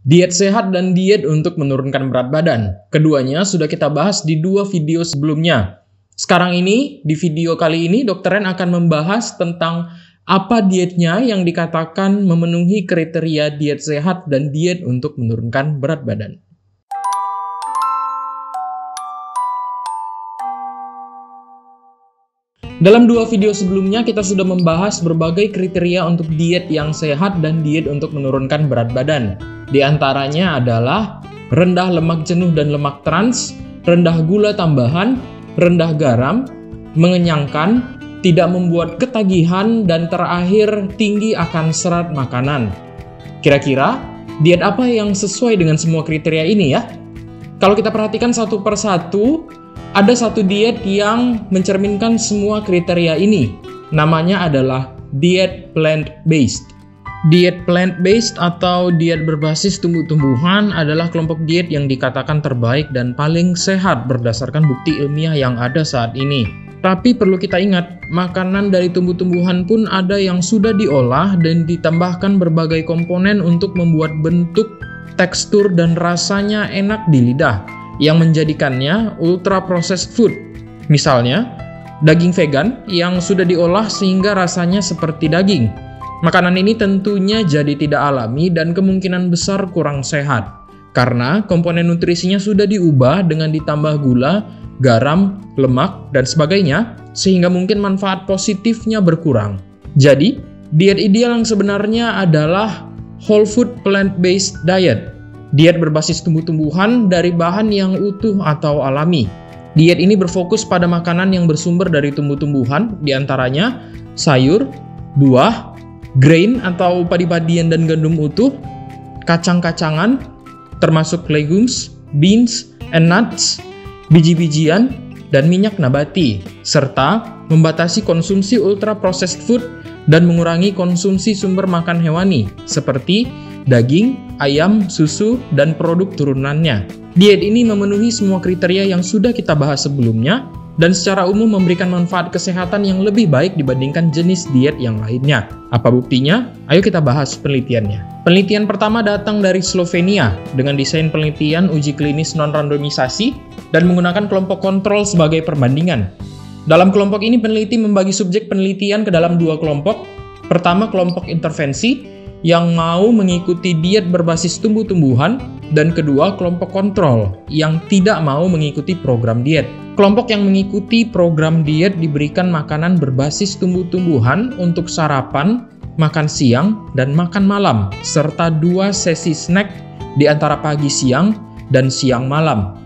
Diet sehat dan diet untuk menurunkan berat badan. Keduanya sudah kita bahas di 2 video sebelumnya. Sekarang ini, di video kali ini, Dr. Ren akan membahas tentang apa dietnya yang dikatakan memenuhi kriteria diet sehat dan diet untuk menurunkan berat badan. Dalam 2 video sebelumnya, kita sudah membahas berbagai kriteria untuk diet yang sehat dan diet untuk menurunkan berat badan. Di antaranya adalah rendah lemak jenuh dan lemak trans, rendah gula tambahan, rendah garam, mengenyangkan, tidak membuat ketagihan, dan terakhir tinggi akan serat makanan. Kira-kira diet apa yang sesuai dengan semua kriteria ini ya? Kalau kita perhatikan satu persatu, ada satu diet yang mencerminkan semua kriteria ini. Namanya adalah diet plant-based. Diet plant-based atau diet berbasis tumbuh-tumbuhan adalah kelompok diet yang dikatakan terbaik dan paling sehat berdasarkan bukti ilmiah yang ada saat ini. Tapi perlu kita ingat, makanan dari tumbuh-tumbuhan pun ada yang sudah diolah dan ditambahkan berbagai komponen untuk membuat bentuk, tekstur, dan rasanya enak di lidah, yang menjadikannya ultra processed food. Misalnya, daging vegan yang sudah diolah sehingga rasanya seperti daging. Makanan ini tentunya jadi tidak alami dan kemungkinan besar kurang sehat, karena komponen nutrisinya sudah diubah dengan ditambah gula, garam, lemak, dan sebagainya, sehingga mungkin manfaat positifnya berkurang. Jadi, diet ideal yang sebenarnya adalah whole food plant-based diet. Diet berbasis tumbuh-tumbuhan dari bahan yang utuh atau alami. Diet ini berfokus pada makanan yang bersumber dari tumbuh-tumbuhan, diantaranya sayur, buah, grain atau padi-padian dan gandum utuh, kacang-kacangan, termasuk legumes, beans, and nuts, biji-bijian, dan minyak nabati, serta membatasi konsumsi ultra-processed food dan mengurangi konsumsi sumber makan hewani, seperti daging, ayam, susu, dan produk turunannya. Diet ini memenuhi semua kriteria yang sudah kita bahas sebelumnya, dan secara umum memberikan manfaat kesehatan yang lebih baik dibandingkan jenis diet yang lainnya. Apa buktinya? Ayo kita bahas penelitiannya. Penelitian pertama datang dari Slovenia dengan desain penelitian uji klinis non-randomisasi dan menggunakan kelompok kontrol sebagai perbandingan. Dalam kelompok ini peneliti membagi subjek penelitian ke dalam 2 kelompok. Pertama, kelompok intervensi yang mau mengikuti diet berbasis tumbuh-tumbuhan, dan kedua, kelompok kontrol yang tidak mau mengikuti program diet. Kelompok yang mengikuti program diet diberikan makanan berbasis tumbuh-tumbuhan untuk sarapan, makan siang, dan makan malam, serta 2 sesi snack di antara pagi siang dan siang malam.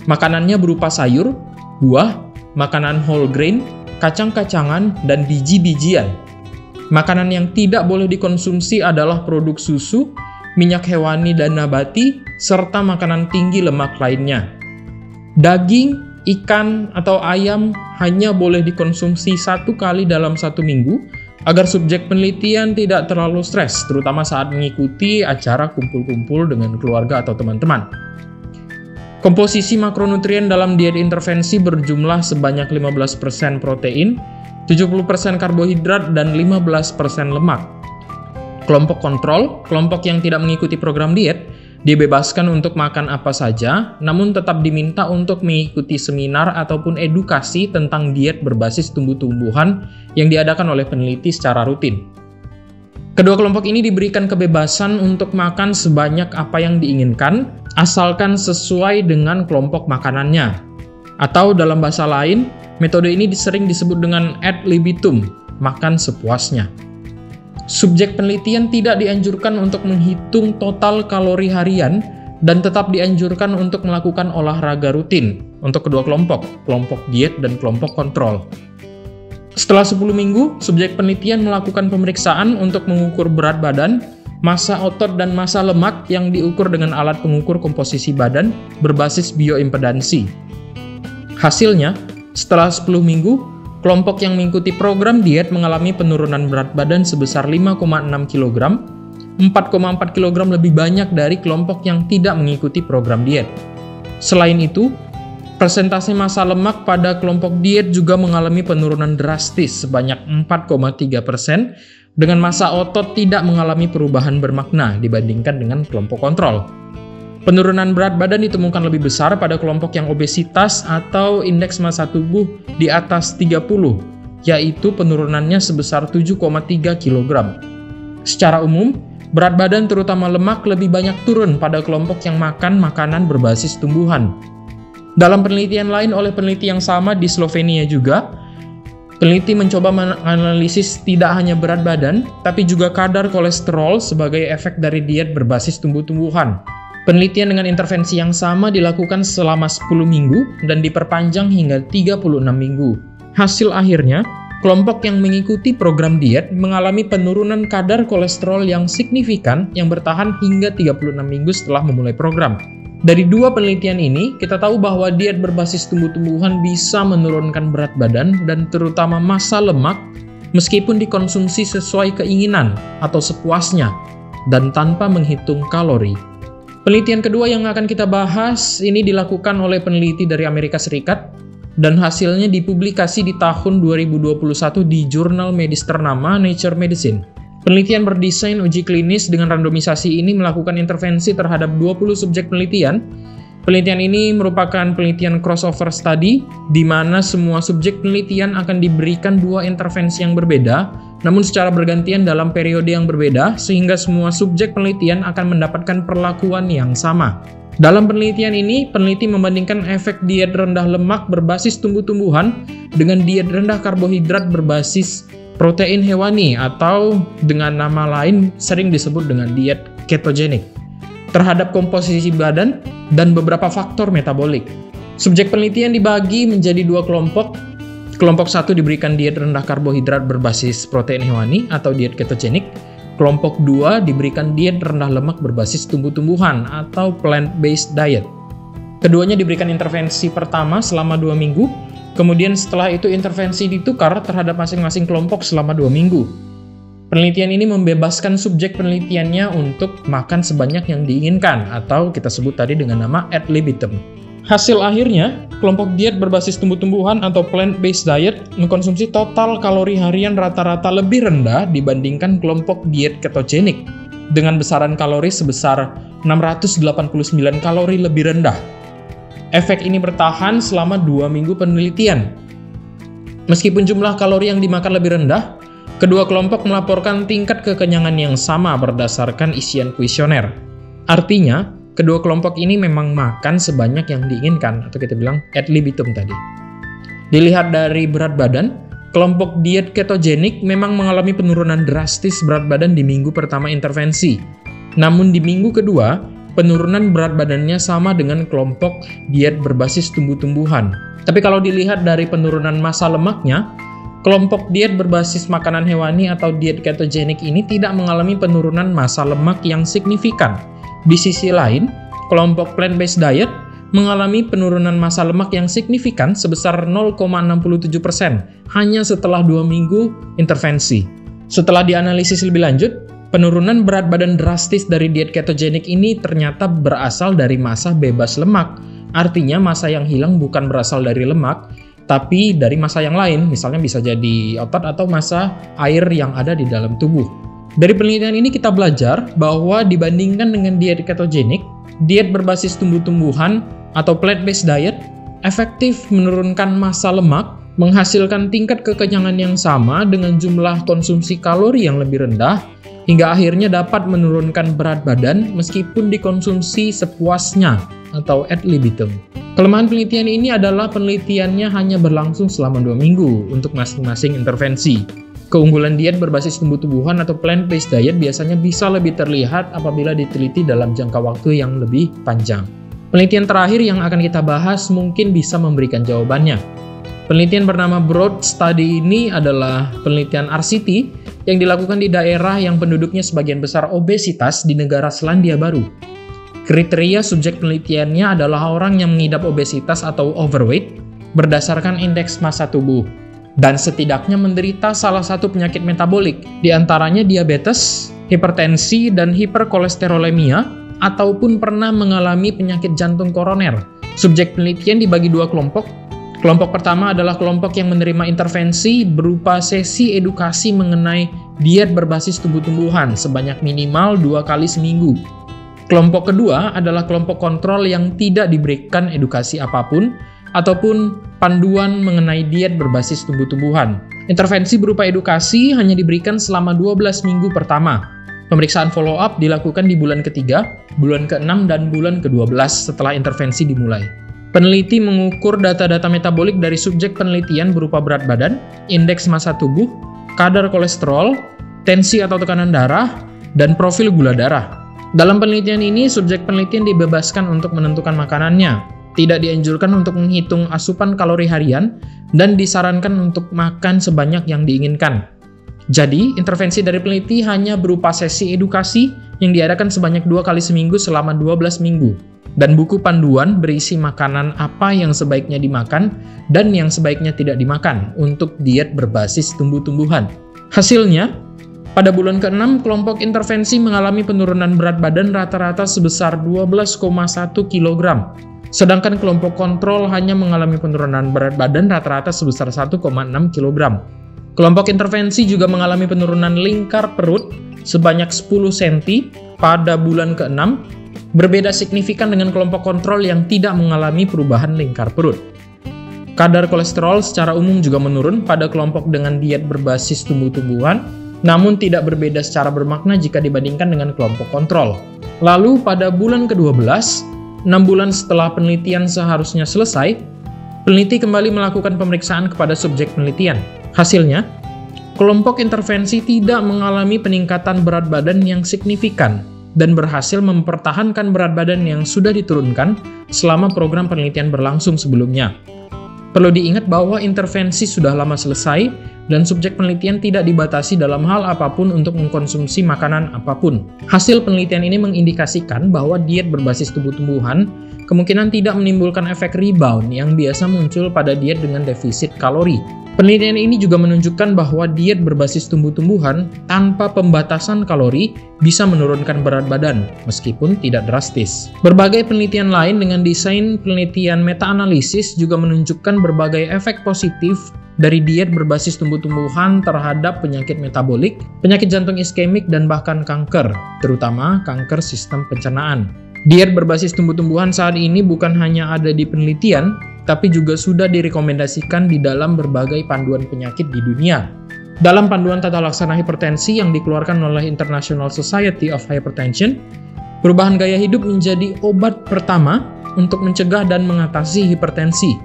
Makanannya berupa sayur, buah, makanan whole grain, kacang-kacangan, dan biji-bijian. Makanan yang tidak boleh dikonsumsi adalah produk susu, minyak hewani dan nabati, serta makanan tinggi lemak lainnya. Daging, ikan, atau ayam hanya boleh dikonsumsi 1 kali dalam 1 minggu agar subjek penelitian tidak terlalu stres, terutama saat mengikuti acara kumpul-kumpul dengan keluarga atau teman-teman. Komposisi makronutrien dalam diet intervensi berjumlah sebanyak 15% protein, 70% karbohidrat, dan 15% lemak. Kelompok kontrol, kelompok yang tidak mengikuti program diet, dibebaskan untuk makan apa saja, namun tetap diminta untuk mengikuti seminar ataupun edukasi tentang diet berbasis tumbuh-tumbuhan yang diadakan oleh peneliti secara rutin. Kedua kelompok ini diberikan kebebasan untuk makan sebanyak apa yang diinginkan, asalkan sesuai dengan kelompok makanannya. Atau dalam bahasa lain, metode ini sering disebut dengan ad libitum, makan sepuasnya. Subjek penelitian tidak dianjurkan untuk menghitung total kalori harian dan tetap dianjurkan untuk melakukan olahraga rutin untuk kedua kelompok, kelompok diet dan kelompok kontrol. Setelah 10 minggu, subjek penelitian melakukan pemeriksaan untuk mengukur berat badan, massa otot, dan massa lemak yang diukur dengan alat pengukur komposisi badan berbasis bioimpedansi. Hasilnya, setelah 10 minggu, kelompok yang mengikuti program diet mengalami penurunan berat badan sebesar 5,6 kg, 4,4 kg lebih banyak dari kelompok yang tidak mengikuti program diet. Selain itu, persentase massa lemak pada kelompok diet juga mengalami penurunan drastis sebanyak 4,3% dengan massa otot tidak mengalami perubahan bermakna dibandingkan dengan kelompok kontrol. Penurunan berat badan ditemukan lebih besar pada kelompok yang obesitas atau indeks massa tubuh di atas 30, yaitu penurunannya sebesar 7,3 kg. Secara umum, berat badan terutama lemak lebih banyak turun pada kelompok yang makan makanan berbasis tumbuhan. Dalam penelitian lain oleh peneliti yang sama di Slovenia juga, peneliti mencoba menganalisis tidak hanya berat badan, tapi juga kadar kolesterol sebagai efek dari diet berbasis tumbuh-tumbuhan. Penelitian dengan intervensi yang sama dilakukan selama 10 minggu dan diperpanjang hingga 36 minggu. Hasil akhirnya, kelompok yang mengikuti program diet mengalami penurunan kadar kolesterol yang signifikan yang bertahan hingga 36 minggu setelah memulai program. Dari dua penelitian ini, kita tahu bahwa diet berbasis tumbuh-tumbuhan bisa menurunkan berat badan dan terutama massa lemak meskipun dikonsumsi sesuai keinginan atau sepuasnya dan tanpa menghitung kalori. Penelitian kedua yang akan kita bahas ini dilakukan oleh peneliti dari Amerika Serikat dan hasilnya dipublikasi di tahun 2021 di jurnal medis ternama Nature Medicine. Penelitian berdesain uji klinis dengan randomisasi ini melakukan intervensi terhadap 20 subjek penelitian. Penelitian ini merupakan penelitian crossover study, di mana semua subjek penelitian akan diberikan dua intervensi yang berbeda, namun secara bergantian dalam periode yang berbeda, sehingga semua subjek penelitian akan mendapatkan perlakuan yang sama. Dalam penelitian ini, peneliti membandingkan efek diet rendah lemak berbasis tumbuh-tumbuhan dengan diet rendah karbohidrat berbasis protein hewani atau dengan nama lain sering disebut dengan diet ketogenik terhadap komposisi badan dan beberapa faktor metabolik. Subjek penelitian dibagi menjadi dua kelompok. Kelompok 1 diberikan diet rendah karbohidrat berbasis protein hewani atau diet ketogenik. Kelompok 2 diberikan diet rendah lemak berbasis tumbuh-tumbuhan atau plant-based diet. Keduanya diberikan intervensi pertama selama 2 minggu. Kemudian setelah itu intervensi ditukar terhadap masing-masing kelompok selama 2 minggu. Penelitian ini membebaskan subjek penelitiannya untuk makan sebanyak yang diinginkan atau kita sebut tadi dengan nama ad libitum. Hasil akhirnya, kelompok diet berbasis tumbuh-tumbuhan atau plant-based diet mengkonsumsi total kalori harian rata-rata lebih rendah dibandingkan kelompok diet ketogenik dengan besaran kalori sebesar 689 kalori lebih rendah. Efek ini bertahan selama 2 minggu penelitian. Meskipun jumlah kalori yang dimakan lebih rendah, kedua kelompok melaporkan tingkat kekenyangan yang sama berdasarkan isian kuesioner. Artinya, kedua kelompok ini memang makan sebanyak yang diinginkan, atau kita bilang ad libitum tadi. Dilihat dari berat badan, kelompok diet ketogenik memang mengalami penurunan drastis berat badan di minggu pertama intervensi. Namun di minggu kedua, penurunan berat badannya sama dengan kelompok diet berbasis tumbuh-tumbuhan. Tapi kalau dilihat dari penurunan massa lemaknya, kelompok diet berbasis makanan hewani atau diet ketogenik ini tidak mengalami penurunan massa lemak yang signifikan. Di sisi lain, kelompok plant-based diet mengalami penurunan massa lemak yang signifikan sebesar 0,67% hanya setelah 2 minggu intervensi. Setelah dianalisis lebih lanjut, penurunan berat badan drastis dari diet ketogenik ini ternyata berasal dari massa bebas lemak. Artinya massa yang hilang bukan berasal dari lemak, tapi dari massa yang lain, misalnya bisa jadi otot atau massa air yang ada di dalam tubuh. Dari penelitian ini kita belajar bahwa dibandingkan dengan diet ketogenik, diet berbasis tumbuh-tumbuhan atau plant-based diet efektif menurunkan massa lemak, menghasilkan tingkat kekenyangan yang sama dengan jumlah konsumsi kalori yang lebih rendah, hingga akhirnya dapat menurunkan berat badan meskipun dikonsumsi sepuasnya atau ad libitum. Kelemahan penelitian ini adalah penelitiannya hanya berlangsung selama 2 minggu untuk masing-masing intervensi. Keunggulan diet berbasis tumbuh-tumbuhan atau plant-based diet biasanya bisa lebih terlihat apabila diteliti dalam jangka waktu yang lebih panjang. Penelitian terakhir yang akan kita bahas mungkin bisa memberikan jawabannya. Penelitian bernama Broad Study ini adalah penelitian RCT yang dilakukan di daerah yang penduduknya sebagian besar obesitas di negara Selandia Baru. Kriteria subjek penelitiannya adalah orang yang mengidap obesitas atau overweight berdasarkan indeks massa tubuh dan setidaknya menderita salah satu penyakit metabolik, diantaranya diabetes, hipertensi, dan hiperkolesterolemia, ataupun pernah mengalami penyakit jantung koroner. Subjek penelitian dibagi 2 kelompok. Kelompok pertama adalah kelompok yang menerima intervensi berupa sesi edukasi mengenai diet berbasis tumbuh-tumbuhan sebanyak minimal 2 kali seminggu. Kelompok kedua adalah kelompok kontrol yang tidak diberikan edukasi apapun ataupun panduan mengenai diet berbasis tumbuh-tumbuhan. Intervensi berupa edukasi hanya diberikan selama 12 minggu pertama. Pemeriksaan follow-up dilakukan di bulan ketiga, bulan ke-6, dan bulan ke-12 setelah intervensi dimulai. Peneliti mengukur data-data metabolik dari subjek penelitian berupa berat badan, indeks massa tubuh, kadar kolesterol, tensi atau tekanan darah, dan profil gula darah. Dalam penelitian ini, subjek penelitian dibebaskan untuk menentukan makanannya, tidak dianjurkan untuk menghitung asupan kalori harian, dan disarankan untuk makan sebanyak yang diinginkan. Jadi, intervensi dari peneliti hanya berupa sesi edukasi yang diadakan sebanyak 2 kali seminggu selama 12 minggu. Dan buku panduan berisi makanan apa yang sebaiknya dimakan dan yang sebaiknya tidak dimakan untuk diet berbasis tumbuh-tumbuhan. Hasilnya, pada bulan ke-6, kelompok intervensi mengalami penurunan berat badan rata-rata sebesar 12,1 kg. Sedangkan kelompok kontrol hanya mengalami penurunan berat badan rata-rata sebesar 1,6 kg. Kelompok intervensi juga mengalami penurunan lingkar perut sebanyak 10 cm pada bulan ke-6, berbeda signifikan dengan kelompok kontrol yang tidak mengalami perubahan lingkar perut. Kadar kolesterol secara umum juga menurun pada kelompok dengan diet berbasis tumbuh-tumbuhan, namun tidak berbeda secara bermakna jika dibandingkan dengan kelompok kontrol. Lalu pada bulan ke-12, 6 bulan setelah penelitian seharusnya selesai, peneliti kembali melakukan pemeriksaan kepada subjek penelitian. Hasilnya, kelompok intervensi tidak mengalami peningkatan berat badan yang signifikan dan berhasil mempertahankan berat badan yang sudah diturunkan selama program penelitian berlangsung sebelumnya. Perlu diingat bahwa intervensi sudah lama selesai dan subjek penelitian tidak dibatasi dalam hal apapun untuk mengkonsumsi makanan apapun. Hasil penelitian ini mengindikasikan bahwa diet berbasis tumbuh-tumbuhan kemungkinan tidak menimbulkan efek rebound yang biasa muncul pada diet dengan defisit kalori. Penelitian ini juga menunjukkan bahwa diet berbasis tumbuh-tumbuhan tanpa pembatasan kalori bisa menurunkan berat badan, meskipun tidak drastis. Berbagai penelitian lain dengan desain penelitian meta-analisis juga menunjukkan berbagai efek positif dari diet berbasis tumbuh-tumbuhan terhadap penyakit metabolik, penyakit jantung iskemik, dan bahkan kanker, terutama kanker sistem pencernaan. Diet berbasis tumbuh-tumbuhan saat ini bukan hanya ada di penelitian, tapi juga sudah direkomendasikan di dalam berbagai panduan penyakit di dunia. Dalam panduan tata laksana hipertensi yang dikeluarkan oleh International Society of Hypertension, perubahan gaya hidup menjadi obat pertama untuk mencegah dan mengatasi hipertensi.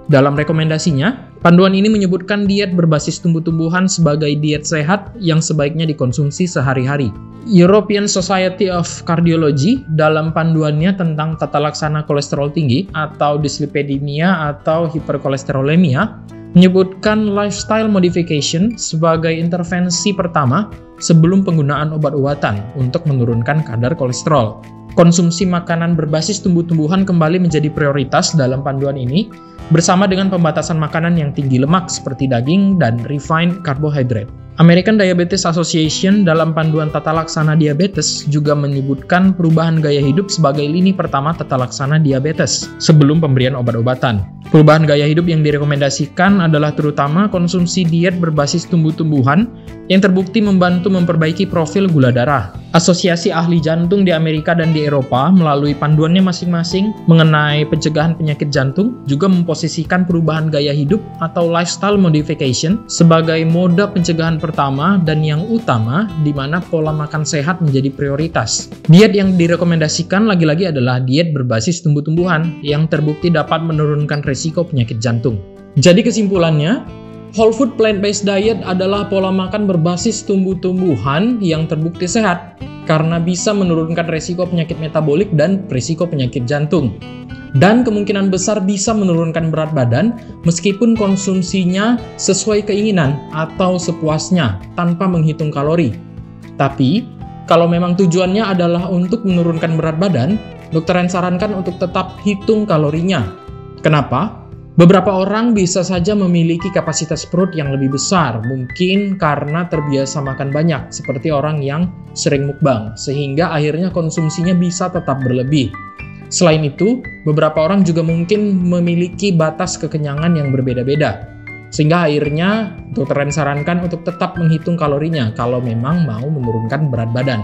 Dalam rekomendasinya, panduan ini menyebutkan diet berbasis tumbuh-tumbuhan sebagai diet sehat yang sebaiknya dikonsumsi sehari-hari. European Society of Cardiology dalam panduannya tentang tata laksana kolesterol tinggi atau dyslipidemia atau hiperkolesterolemia menyebutkan lifestyle modification sebagai intervensi pertama sebelum penggunaan obat-obatan untuk menurunkan kadar kolesterol. Konsumsi makanan berbasis tumbuh-tumbuhan kembali menjadi prioritas dalam panduan ini, bersama dengan pembatasan makanan yang tinggi lemak seperti daging dan refined carbohydrate. American Diabetes Association dalam panduan tata laksana diabetes juga menyebutkan perubahan gaya hidup sebagai lini pertama tata laksana diabetes sebelum pemberian obat-obatan. Perubahan gaya hidup yang direkomendasikan adalah terutama konsumsi diet berbasis tumbuh-tumbuhan yang terbukti membantu memperbaiki profil gula darah. Asosiasi ahli jantung di Amerika dan di Eropa melalui panduannya masing-masing mengenai pencegahan penyakit jantung juga memposisikan perubahan gaya hidup atau lifestyle modification sebagai moda pencegahan pertama dan yang utama di mana pola makan sehat menjadi prioritas. Diet yang direkomendasikan lagi-lagi adalah diet berbasis tumbuh-tumbuhan yang terbukti dapat menurunkan risiko penyakit jantung. Jadi kesimpulannya, whole food plant-based diet adalah pola makan berbasis tumbuh-tumbuhan yang terbukti sehat karena bisa menurunkan risiko penyakit metabolik dan risiko penyakit jantung. Dan kemungkinan besar bisa menurunkan berat badan meskipun konsumsinya sesuai keinginan atau sepuasnya tanpa menghitung kalori. Tapi, kalau memang tujuannya adalah untuk menurunkan berat badan, dokter sarankan untuk tetap hitung kalorinya. Kenapa? Beberapa orang bisa saja memiliki kapasitas perut yang lebih besar, mungkin karena terbiasa makan banyak, seperti orang yang sering mukbang, sehingga akhirnya konsumsinya bisa tetap berlebih. Selain itu, beberapa orang juga mungkin memiliki batas kekenyangan yang berbeda-beda. Sehingga akhirnya dokter Ren sarankan untuk tetap menghitung kalorinya kalau memang mau menurunkan berat badan.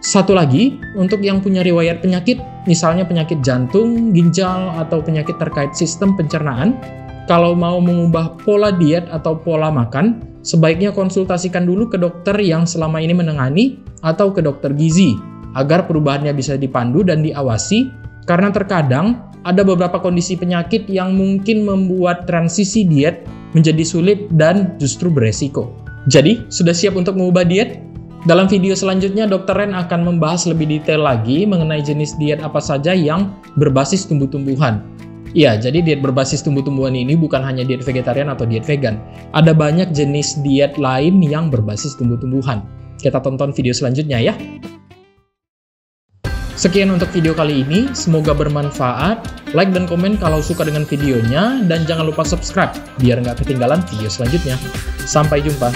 Satu lagi, untuk yang punya riwayat penyakit, misalnya penyakit jantung, ginjal, atau penyakit terkait sistem pencernaan, kalau mau mengubah pola diet atau pola makan, sebaiknya konsultasikan dulu ke dokter yang selama ini menangani atau ke dokter gizi, agar perubahannya bisa dipandu dan diawasi, karena terkadang ada beberapa kondisi penyakit yang mungkin membuat transisi diet menjadi sulit dan justru beresiko. Jadi, sudah siap untuk mengubah diet? Dalam video selanjutnya, Dr. Ren akan membahas lebih detail lagi mengenai jenis diet apa saja yang berbasis tumbuh-tumbuhan. Ya, jadi diet berbasis tumbuh-tumbuhan ini bukan hanya diet vegetarian atau diet vegan. Ada banyak jenis diet lain yang berbasis tumbuh-tumbuhan. Kita tonton video selanjutnya ya. Sekian untuk video kali ini, semoga bermanfaat. Like dan komen kalau suka dengan videonya, dan jangan lupa subscribe biar nggak ketinggalan video selanjutnya. Sampai jumpa.